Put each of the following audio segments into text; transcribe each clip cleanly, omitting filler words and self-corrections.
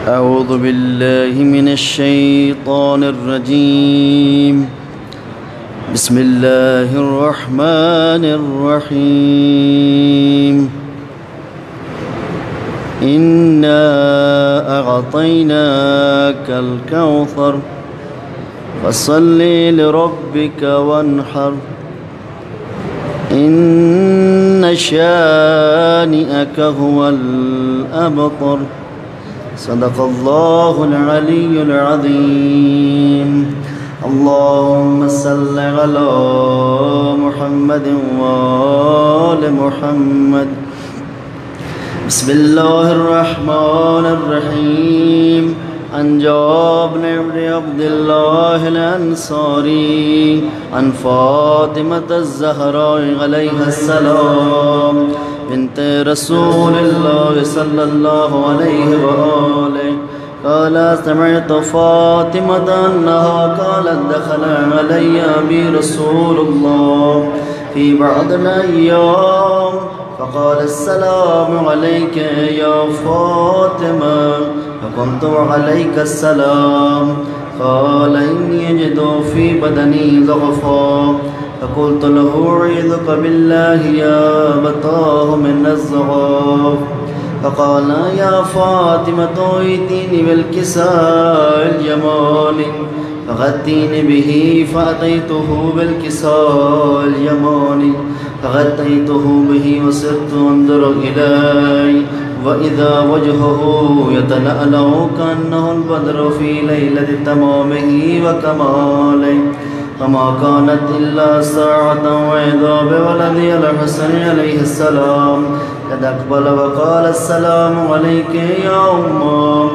أعوذ بالله من الشيطان الرجيم. بسم الله الرحمن الرحيم. إنا أعطيناك الكوثر فصل لربك وانحر إن شانئك هو الأبتر. صدق الله العلي العظيم. اللهم صل على محمد وآل محمد. بسم الله الرحمن الرحيم. عن جابر بن عبد الله الأنصاري عن فاطمة الزهراء عليها السلام بنت رسول الله صلى الله عليه وآله قال سمعت فاطمة أنها قالت دخل علي أبي رسول الله في بعض الأيام فقال السلام عليك يا فاطمة فقلت عليك السلام. قال إني أجد في بدني ضعفا فقلت له أعيذك بالله يا أبتاه من الضعف. فقال يا فاطمة ائتيني بالكساء اليماني فغطيني به فأتيته بالكساء اليماني فغطيته به وصرت أنظر إليه وإذا وجهه يتلألأ كأنه البدر في ليلة تمامه وكماله. فما كانت إلا ساعة وإذا بولدي الحسن عليه السلام قد أقبل وقال السلام عليك يا أمه.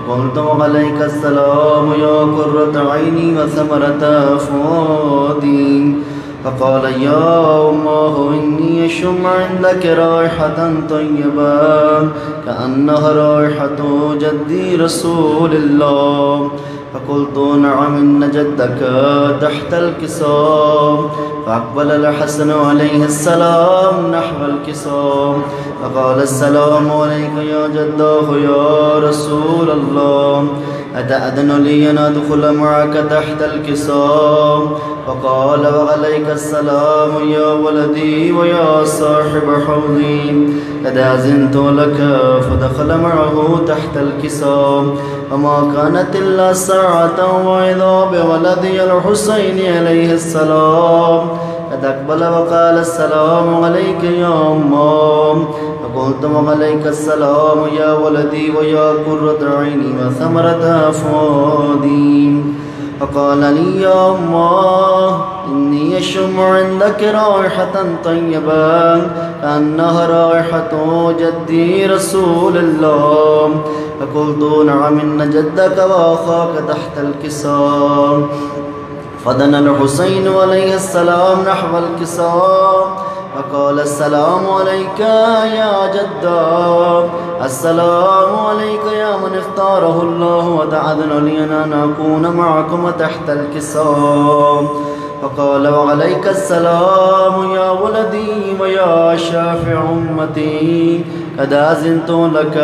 فقلت عليك السلام يا قرة عيني وثمرة فؤادي. فقال يا أمه إني أشم عندك رائحة طيبة كأنها رائحة جدي رسول الله. فقلت نعم إن جدك تحت الكساء. فأقبل الحسن عليه السلام نحو الكساء فقال السلام عليك يا جداه يا رسول الله أتأذن لي أن أدخل معك تحت الكساء؟ فقال وعليك السلام يا ولدي ويا صاحب حوضي قد أذنت لك. فدخل معه تحت الكساء وما كانت إلا ساعة وإذا بولدي الحسين عليه السلام قد أقبل وقال السلام عليك يا أمه. فقلت وعليك السلام يا ولدي ويا قرة عيني وثمرة فؤادي. فقال لي يا أمه إني أشم عندك رائحة طيبة كأنها رائحة جدي رسول الله. فقلت نعم إن جدك وأخاك تحت الكساء. فدنا الحسين عليه السلام نحو الكساء فقال السلام عليك يا جدا. السلام عليك يا من اختاره الله وتأذن لي أن أكون معكم تحت الكساء. فقال وعليك السلام يا ولدي ويا شافع أمتي قد أذنت لك.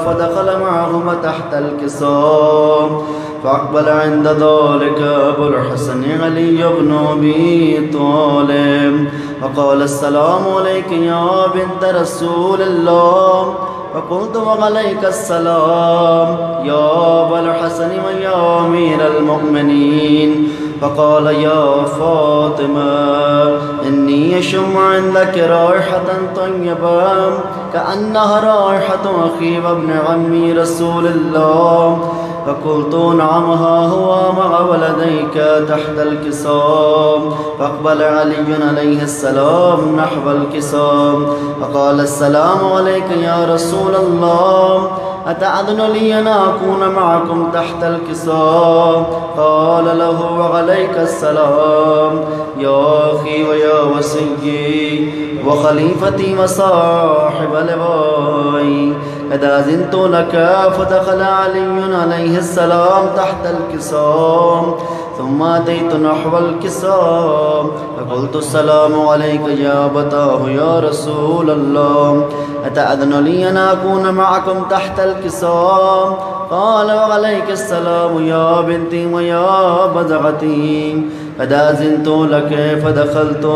فدخل معهما تحت الكساء. فأقبل عند ذلك أبو الحسن علي بن أبي طالب فقال السلام عليك يا بنت رسول الله. فقلت وعليك السلام يا أبا الحسن ويا أمير المؤمنين. فقال يا فاطمة إني أشم عندك رائحة طيبة كأنها رائحة أخي وابن عمي رسول الله. فقلت نعم ها هو مع ولديك تحت الكساء. فأقبل علي عليه السلام نحو الكساء فقال السلام عليك يا رسول الله أتأذن لي أن أكون معكم تحت الكساء؟ قال له وعليك السلام يا أخي ويا وسيي وخليفتي وصاحب لبائي قد أذنت لك. فدخل علي عليه السلام تحت الكساء ثم أتيت نحو الكساء فقلت السلام عليك يا أبتاه يا رسول الله أتأذن لي أن أكون معكم تحت الكساء؟ قال وعليك السلام يا بنتي ويا بزغتي. قد أذنت لك فدخلت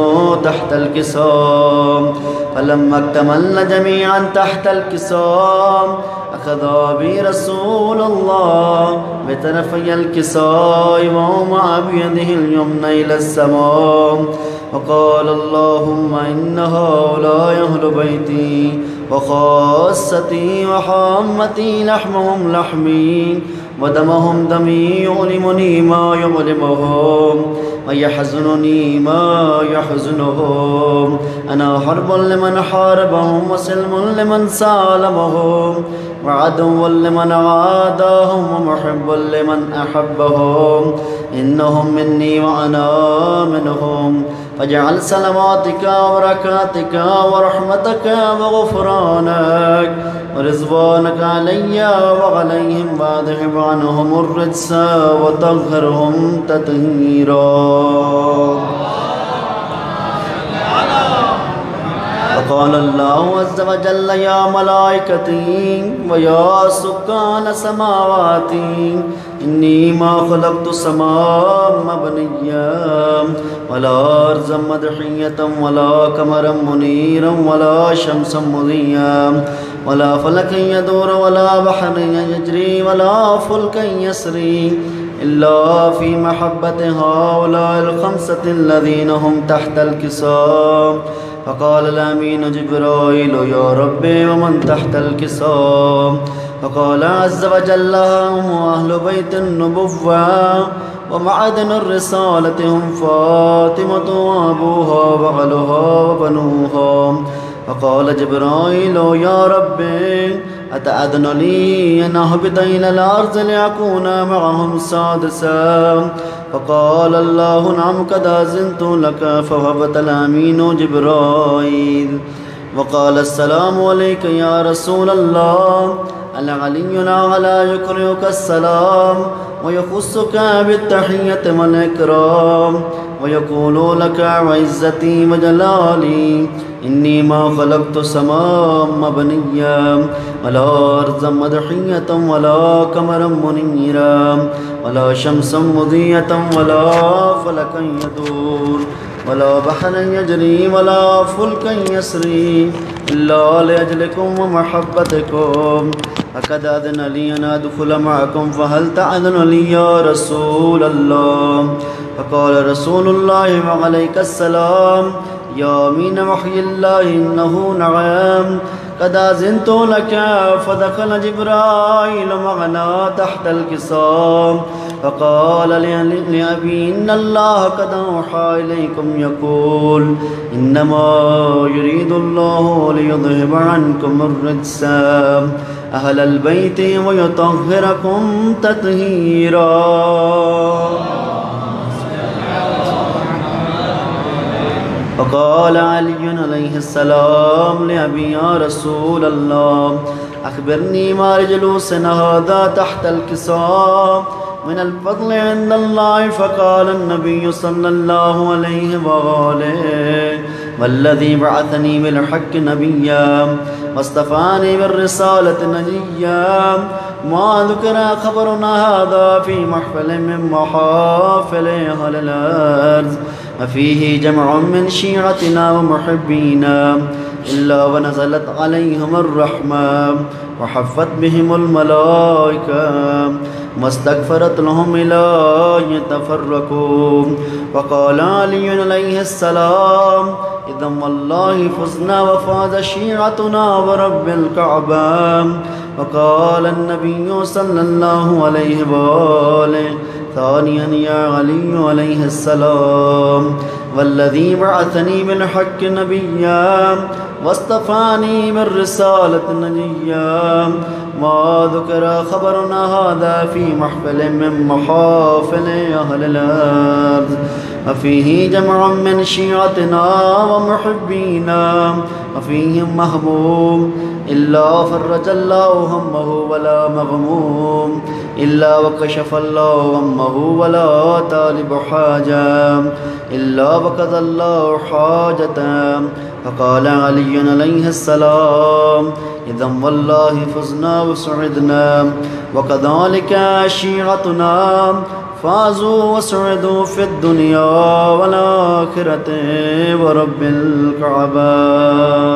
تحت الكساء فلما اكتملنا جميعا تحت الكساء أخذ بي رسول الله بطرفي الكساء ووضع بيده اليمنى إلى السماء وقال اللهم إن هؤلاء أهل بيتي وخاصتي وحامتي لحمهم لحمي ودمهم دمي يؤلمني ما يؤلمهم ويحزنني ما يحزنهم. أنا حرب لمن حاربهم وسلم لمن سالمهم وعدو لمن عاداهم ومحب لمن أحبهم. إنهم مني وأنا منهم فاجعل سلاماتك وبركاتك ورحمتك وغفرانك ورضوانك علي وعليهم واذهب عنهم الرجس وطهرهم تطهيرا. وقال الله عز وجل يا ملائكتي ويا سكان سماواتي إني ما خلقت سماء مبنيا ولا أرضا مدحية ولا قمرا منيرا ولا شمسا مضيا ولا فلكا يدور ولا بحر يجري ولا فلكا يسري إلا في محبة هؤلاء الخمسة الذين هم تحت الكساء. فقال الأمين جبرائيل يا ربي ومن تحت الكساء؟ فقال عز وجل هم أهل بيت النبوة ومعدن الرسالة هم فاطمة وأبوها وأهلها وبنوها. فقال جبرائيل يا ربي أتأذن لي أن أهبط إلى الأرض لأكون معهم سادسا؟ فقال الله نعم قد أذنت لك. فهبط الأمين جبرائيل وقال السلام عليك يا رسول الله. العلي الأعلى يقرئك السلام ويخصك بالتحية والإكرام ويقول لك وعزتي وجلالي إني ما خلقت سماء مبنيا ولا أرضا مدحية ولا قمرا منيرا ولا شمسا مضية ولا فلكا يدور ولا بحرا يجري ولا فلكا يسري إلا لأجلكم ومحبتكم. فقد أذن لي أن أدخل معكم فهل تأذن لي يا رسول الله؟ فقال رسول الله وعليك السلام يا أمين وحي الله إنه نعم قد أذنت لك. فدخل جبرائيل معنا تحت الكساء فقال لأبي إن الله قد أوحى إليكم يقول إنما يريد الله ليذهب عنكم الرجس أهل البيت ويطهركم تطهيرا. فقال علي عليه السلام لأبي يا رسول الله أخبرني ما لجلوسنا هذا تحت الكساء من الفضل عند الله. فقال النبي صلى الله عليه وآله والذي بعثني بالحق نبيا واصطفاني بالرسالة نجيا ما ذكر خبرنا هذا في محفل من محافل أهل الأرض وفيه جمع من شيعتنا ومحبينا إلا ونزلت عليهم الرحمة وحفت بهم الملائكة ما استغفرت لهم إلا يتفرقوا. وقال علي عليه السلام إذا والله فزنا وفاز شيعتنا ورب الكعبة. وقال النبي صلى الله عليه وآله ثانيا يا علي عليه السلام والذي بعثني بالحق نبيا واصطفاني بالرسالة نجيا ما ذكر خبرنا هذا في محفل من محافل أهل الأرض وفيه جمع من شيعتنا ومحبينا وفيهم مهموم إلا فرج الله همه ولا مغموم إلا وكشف الله همه ولا طالب حاجة إلا وقضى الله حاجته. فقال علي عليه السلام: إذا والله فزنا وسعدنا، وكذلك شيعتنا فازوا وسعدوا في الدنيا والآخرة ورب الكعبة.